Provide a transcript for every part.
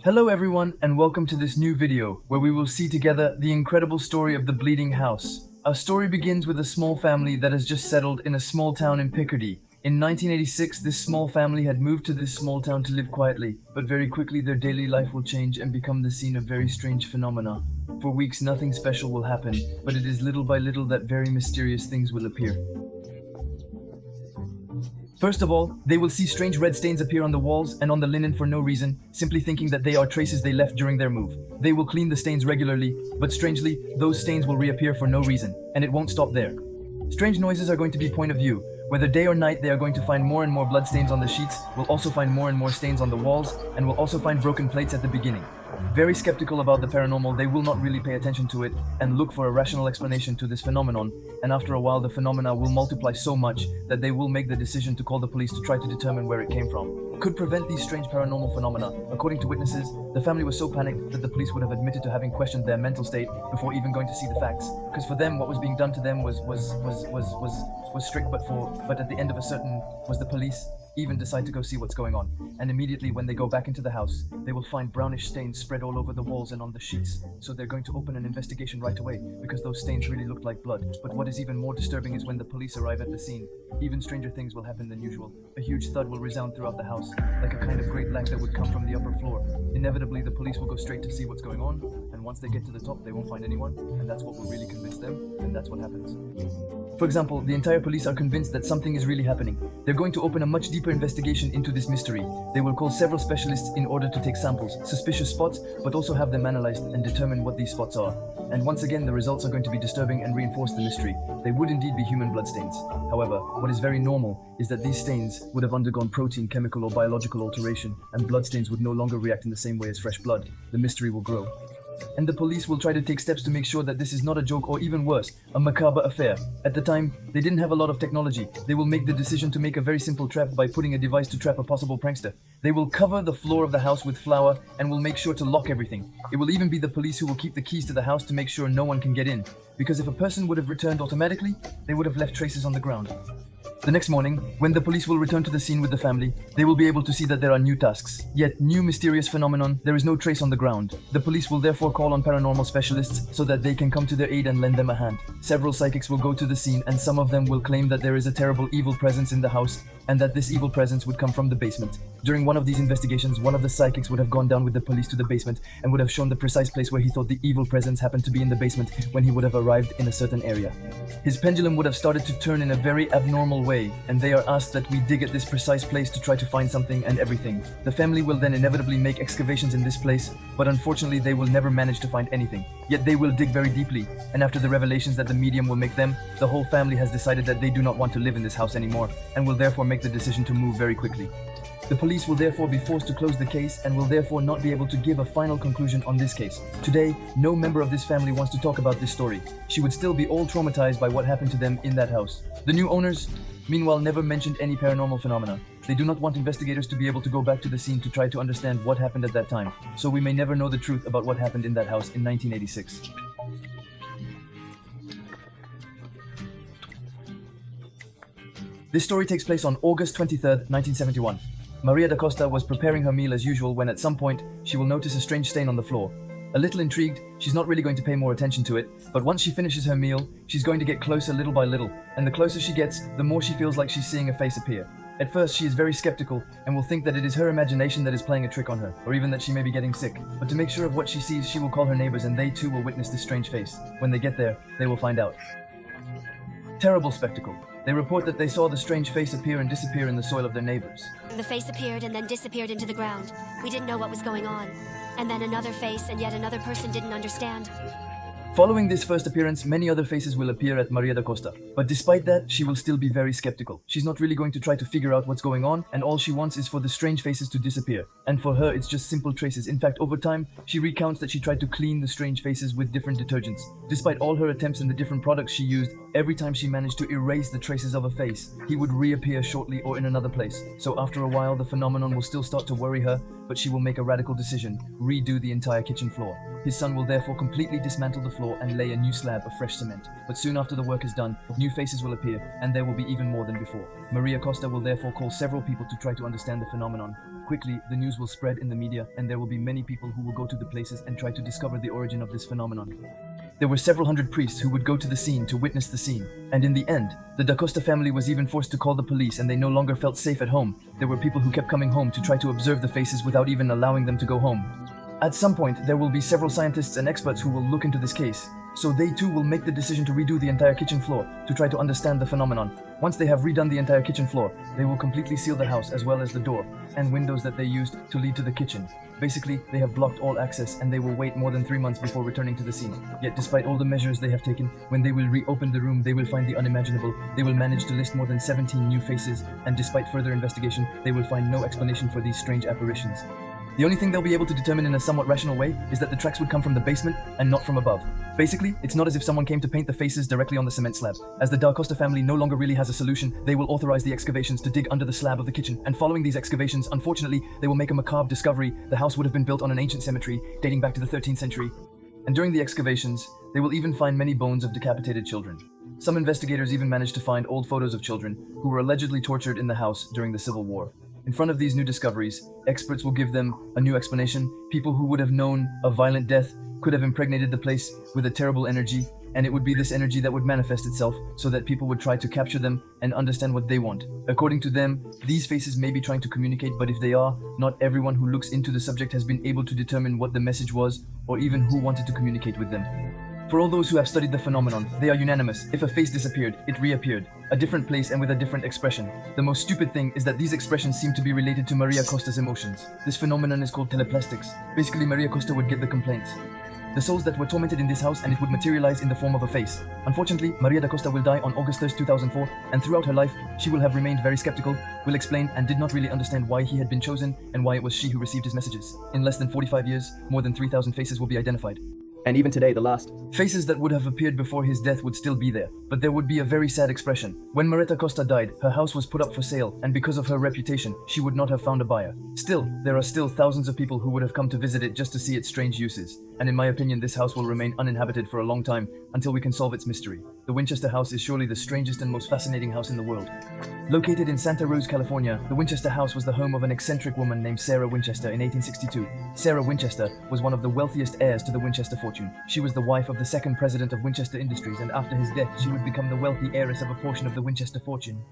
Hello everyone and welcome to this new video where we will see together the incredible story of the Bleeding House. Our story begins with a small family that has just settled in a small town in Picardy. In 1986, this small family had moved to this small town to live quietly, but very quickly their daily life will change and become the scene of very strange phenomena. For weeks nothing special will happen, but it is little by little that very mysterious things will appear. First of all, they will see strange red stains appear on the walls and on the linen for no reason, simply thinking that they are traces they left during their move. They will clean the stains regularly, but strangely, those stains will reappear for no reason, and it won't stop there. Strange noises are going to be point of view. Whether day or night, they are going to find more and more blood stains on the sheets, will also find more and more stains on the walls, and will also find broken plates at the beginning. Very skeptical about the paranormal, they will not really pay attention to it and look for a rational explanation to this phenomenon, and after a while the phenomena will multiply so much that they will make the decision to call the police to try to determine where it came from. Could prevent these strange paranormal phenomena. According to witnesses, the family was so panicked that the police would have admitted to having questioned their mental state before even going to see the facts, because for them what was being done to them was strict, but at the end of a certain was the police even decide to go see what's going on, and immediately when they go back into the house, they will find brownish stains spread all over the walls and on the sheets. So they're going to open an investigation right away, because those stains really looked like blood. But what is even more disturbing is when the police arrive at the scene. Even stranger things will happen than usual. A huge thud will resound throughout the house, like a kind of great lag that would come from the upper floor. Inevitably, the police will go straight to see what's going on, and once they get to the top, they won't find anyone, and that's what will really convince them, and that's what happens. For example, the entire police are convinced that something is really happening. They're going to open a much deeper investigation into this mystery. They will call several specialists in order to take samples, suspicious spots, but also have them analyzed and determine what these spots are. And once again, the results are going to be disturbing and reinforce the mystery. They would indeed be human bloodstains. However, what is very normal is that these stains would have undergone protein, chemical, or biological alteration, and bloodstains would no longer react in the same way as fresh blood. The mystery will grow. And the police will try to take steps to make sure that this is not a joke or even worse, a macabre affair. At the time, they didn't have a lot of technology. They will make the decision to make a very simple trap by putting a device to trap a possible prankster. They will cover the floor of the house with flour and will make sure to lock everything. It will even be the police who will keep the keys to the house to make sure no one can get in. Because if a person would have returned automatically, they would have left traces on the ground. The next morning, when the police will return to the scene with the family, they will be able to see that there are new tasks. Yet, new mysterious phenomenon, there is no trace on the ground. The police will therefore call on paranormal specialists so that they can come to their aid and lend them a hand. Several psychics will go to the scene and some of them will claim that there is a terrible evil presence in the house and that this evil presence would come from the basement. During one of these investigations, one of the psychics would have gone down with the police to the basement and would have shown the precise place where he thought the evil presence happened to be in the basement when he would have arrived in a certain area. His pendulum would have started to turn in a very abnormal way, and they are asked that we dig at this precise place to try to find something and everything. The family will then inevitably make excavations in this place, but unfortunately they will never manage to find anything. Yet they will dig very deeply, and after the revelations that the medium will make them, the whole family has decided that they do not want to live in this house anymore, and will therefore make the decision to move very quickly. The police will therefore be forced to close the case and will therefore not be able to give a final conclusion on this case. Today, no member of this family wants to talk about this story. She would still be all traumatized by what happened to them in that house. The new owners, meanwhile, never mentioned any paranormal phenomena. They do not want investigators to be able to go back to the scene to try to understand what happened at that time, so we may never know the truth about what happened in that house in 1986. This story takes place on August 23rd, 1971. Maria da Costa was preparing her meal as usual when at some point she will notice a strange stain on the floor. A little intrigued, she's not really going to pay more attention to it, but once she finishes her meal, she's going to get closer little by little, and the closer she gets, the more she feels like she's seeing a face appear. At first, she is very skeptical and will think that it is her imagination that is playing a trick on her, or even that she may be getting sick. But to make sure of what she sees, she will call her neighbors and they too will witness this strange face. When they get there, they will find out. Terrible spectacle. They report that they saw the strange face appear and disappear in the soil of their neighbors. The face appeared and then disappeared into the ground. We didn't know what was going on. And then another face and yet another person didn't understand. Following this first appearance, many other faces will appear at Maria da Costa. But despite that, she will still be very skeptical. She's not really going to try to figure out what's going on, and all she wants is for the strange faces to disappear. And for her, it's just simple traces. In fact, over time, she recounts that she tried to clean the strange faces with different detergents. Despite all her attempts and the different products she used, every time she managed to erase the traces of a face, he would reappear shortly or in another place. So after a while, the phenomenon will still start to worry her, but she will make a radical decision, redo the entire kitchen floor. His son will therefore completely dismantle the floor and lay a new slab of fresh cement. But soon after the work is done, new faces will appear, and there will be even more than before. Maria Costa will therefore call several people to try to understand the phenomenon. Quickly, the news will spread in the media, and there will be many people who will go to the places and try to discover the origin of this phenomenon. There were several hundred priests who would go to the scene to witness the scene, and in the end, the Da Costa family was even forced to call the police, and they no longer felt safe at home. There were people who kept coming home to try to observe the faces without even allowing them to go home. At some point, there will be several scientists and experts who will look into this case, so they too will make the decision to redo the entire kitchen floor to try to understand the phenomenon. Once they have redone the entire kitchen floor, they will completely seal the house as well as the door and windows that they used to lead to the kitchen. Basically, they have blocked all access and they will wait more than 3 months before returning to the scene. Yet despite all the measures they have taken, when they will reopen the room, they will find the unimaginable. They will manage to list more than 17 new faces, and despite further investigation, they will find no explanation for these strange apparitions. The only thing they'll be able to determine in a somewhat rational way is that the tracks would come from the basement and not from above. Basically, it's not as if someone came to paint the faces directly on the cement slab. As the Da Costa family no longer really has a solution, they will authorize the excavations to dig under the slab of the kitchen, and following these excavations, unfortunately, they will make a macabre discovery. The house would have been built on an ancient cemetery dating back to the 13th century. And during the excavations, they will even find many bones of decapitated children. Some investigators even managed to find old photos of children who were allegedly tortured in the house during the Civil War. In front of these new discoveries, experts will give them a new explanation. People who would have known a violent death could have impregnated the place with a terrible energy, and it would be this energy that would manifest itself so that people would try to capture them and understand what they want. According to them, these faces may be trying to communicate, but if they are, not everyone who looks into the subject has been able to determine what the message was or even who wanted to communicate with them. For all those who have studied the phenomenon, they are unanimous. If a face disappeared, it reappeared. A different place and with a different expression. The most stupid thing is that these expressions seem to be related to Maria Costa's emotions. This phenomenon is called teleplastics. Basically, Maria Costa would get the complaints. The souls that were tormented in this house, and it would materialize in the form of a face. Unfortunately, Maria da Costa will die on August 1st, 2004, and throughout her life, she will have remained very skeptical, will explain, and did not really understand why he had been chosen and why it was she who received his messages. In less than 45 years, more than 3,000 faces will be identified. And even today, the last faces that would have appeared before his death would still be there, but there would be a very sad expression. When Marietta Costa died, her house was put up for sale, and because of her reputation, she would not have found a buyer. Still, there are still thousands of people who would have come to visit it just to see its strange uses. And in my opinion, this house will remain uninhabited for a long time until we can solve its mystery. The Winchester House is surely the strangest and most fascinating house in the world. Located in Santa Rosa, California, the Winchester House was the home of an eccentric woman named Sarah Winchester in 1862. Sarah Winchester was one of the wealthiest heirs to the Winchester fortune. She was the wife of the second president of Winchester Industries, and after his death, she would become the wealthy heiress of a portion of the Winchester fortune.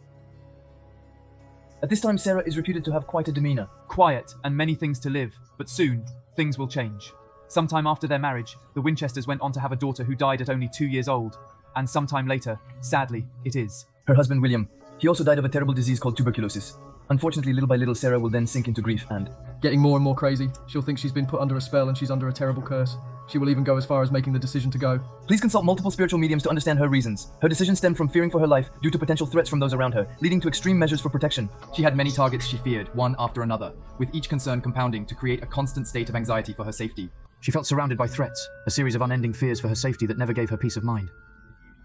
At this time, Sarah is reputed to have quite a demeanor. Quiet and many things to live, but soon, things will change. Sometime after their marriage, the Winchesters went on to have a daughter who died at only 2 years old. And sometime later, sadly, it is her husband, William. He also died of a terrible disease called tuberculosis. Unfortunately, little by little, Sarah will then sink into grief and getting more and more crazy. She'll think she's been put under a spell and she's under a terrible curse. She will even go as far as making the decision to go. Please consult multiple spiritual mediums to understand her reasons. Her decision stemmed from fearing for her life due to potential threats from those around her, leading to extreme measures for protection. She had many targets she feared, one after another, with each concern compounding to create a constant state of anxiety for her safety. She felt surrounded by threats, a series of unending fears for her safety that never gave her peace of mind.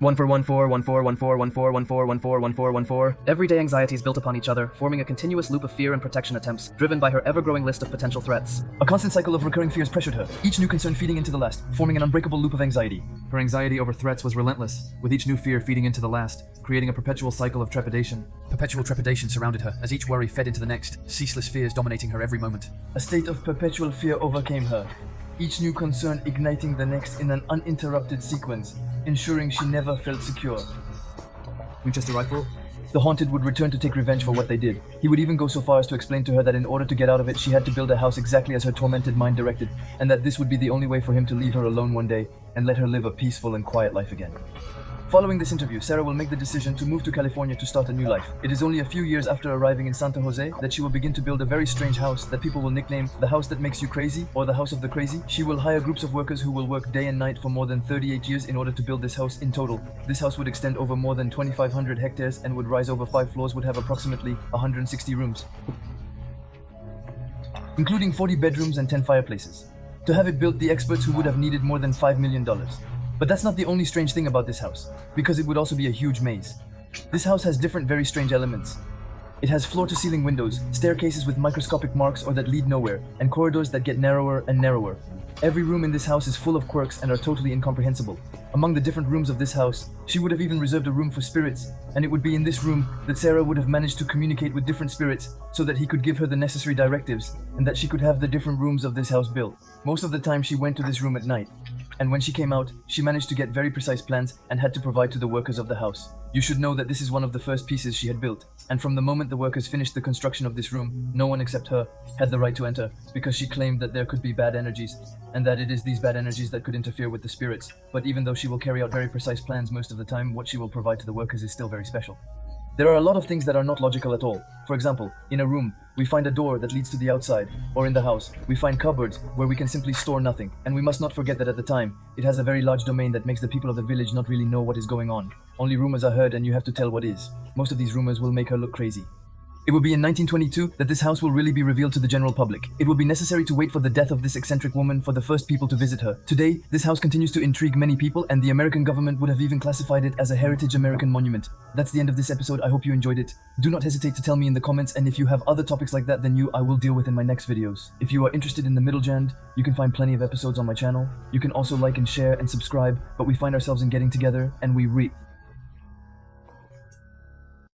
1414141414141414. Everyday anxieties built upon each other, forming a continuous loop of fear and protection attempts, driven by her ever-growing list of potential threats. A constant cycle of recurring fears pressured her, each new concern feeding into the last, forming an unbreakable loop of anxiety. Her anxiety over threats was relentless, with each new fear feeding into the last, creating a perpetual cycle of trepidation. Perpetual trepidation surrounded her, as each worry fed into the next, ceaseless fears dominating her every moment. A state of perpetual fear overcame her, each new concern igniting the next in an uninterrupted sequence, ensuring she never felt secure. Winchester rifle? The haunted would return to take revenge for what they did. He would even go so far as to explain to her that in order to get out of it, she had to build a house exactly as her tormented mind directed, and that this would be the only way for him to leave her alone one day and let her live a peaceful and quiet life again. Following this interview, Sarah will make the decision to move to California to start a new life. It is only a few years after arriving in Santa Jose that she will begin to build a very strange house that people will nickname the house that makes you crazy or the house of the crazy. She will hire groups of workers who will work day and night for more than 38 years in order to build this house in total. This house would extend over more than 2,500 hectares and would rise over 5 floors, would have approximately 160 rooms, including 40 bedrooms and 10 fireplaces. To have it built, the experts who would have needed more than $5 million. But that's not the only strange thing about this house, because it would also be a huge maze. This house has different very strange elements. It has floor-to-ceiling windows, staircases with microscopic marks or that lead nowhere, and corridors that get narrower and narrower. Every room in this house is full of quirks and are totally incomprehensible. Among the different rooms of this house, she would have even reserved a room for spirits, and it would be in this room that Sarah would have managed to communicate with different spirits so that he could give her the necessary directives and that she could have the different rooms of this house built. Most of the time she went to this room at night, and when she came out, she managed to get very precise plans and had to provide to the workers of the house. You should know that this is one of the first pieces she had built, and from the moment the workers finished the construction of this room, no one except her had the right to enter, because she claimed that there could be bad energies, and that it is these bad energies that could interfere with the spirits. But even though she will carry out very precise plans most of the time, what she will provide to the workers is still very special. There are a lot of things that are not logical at all. For example, in a room, we find a door that leads to the outside, or in the house, we find cupboards where we can simply store nothing. And we must not forget that at the time, it has a very large domain that makes the people of the village not really know what is going on. Only rumors are heard and you have to tell what is. Most of these rumors will make her look crazy. It will be in 1922 that this house will really be revealed to the general public. It will be necessary to wait for the death of this eccentric woman for the first people to visit her. Today, this house continues to intrigue many people, and the American government would have even classified it as a heritage American monument. That's the end of this episode. I hope you enjoyed it. Do not hesitate to tell me in the comments, and if you have other topics like that, then I will deal with in my next videos. If you are interested in the middle jand, you can find plenty of episodes on my channel. You can also like and share and subscribe, but we find ourselves in getting together, and we